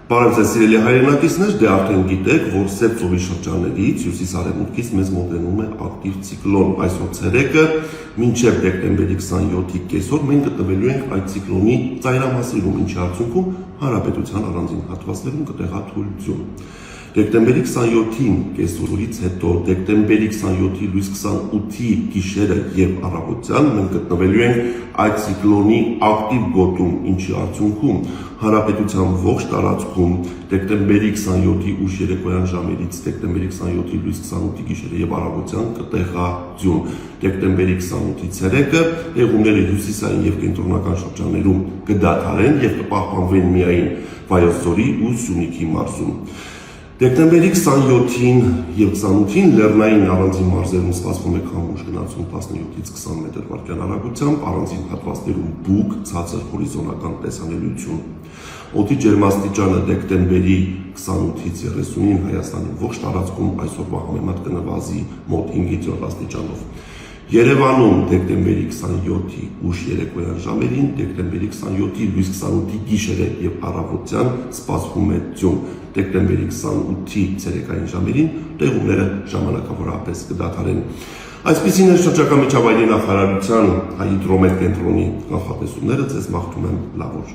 Բարև ձեզ սիրելի հայրենակիցներ, դե արդեն գիտեք, որ Սև ծովի շրջաններից հյուսիս-արևմուտքից մեզ մոտենում է ակտիվ ցիկլոն։ Այսօր ցերեկը մինչև դեկտեմբերի 27-ի կեսօր մենք գտնվելու ենք այդ ցիկլոնի ծայրամասերում, ինչի արդյունքում հանրապետության առանձին հատվածներում կտեղադրություն։ Դեկտեմբերի 27-ին կեսօրից հետո, դեկտեմբերի 27-ի լույս 28-ի գիշերը եւ առավոտյան մենք գտնվելու ենք այդ ցիկլոնի ակտիվ գոտում, ինչի արդյունքում հանրապետության ողջ տարածքում դեկտեմբերի 27-ի ուշ երեկոյան ժամերից դեկտեմբերի 27-ի լույս 28-ի գիշերը եւ առավոտյան կտեղա ձյուն։ Դեկտեմբերի 28-ի ցերեկը տեղումները հյուսիսային եւ կենտրոնական շրջաններում կդադարեն եւ կպահպանվեն միայն Վայոց ձորի ու Սյունիքի մարզում։ Դեկտեմբերի 27-ին եւ 28-ին լեռնային առանձին մարզերում սպասվում է քամուշ գնացում 17-ից 20 մետր/վայրկյան արագությամբ, առանձին հատվածներում բուք, ցածր հորիզոնական տեսանելիություն։ Օդի ջերմաստիճանը դեկտեմբերի 28-ից 30-ին Հայաստանի ողջ տարածքում այսօրվա համեմատ կնվազի մոտ 5-7 աստիճանով։ Երևանում դեկտեմբերի 27-ի ուշ երեկոյան ժամերին, դեկտեմբերի 27-ի լույս 28-ի գիշերը եւ առավոտյան սպասվում է ձյուն։ Դեկտեմբերի 28-ի ցերեկային ժամերին տեղումները ժամանակավորապես կդադարեն։ Այսպիսին է շրջակա միջավայրի նախարարության հիդրոմետ կենտրոնի կանխատեսումները, ձեզ մաղթում եմ լավ օր։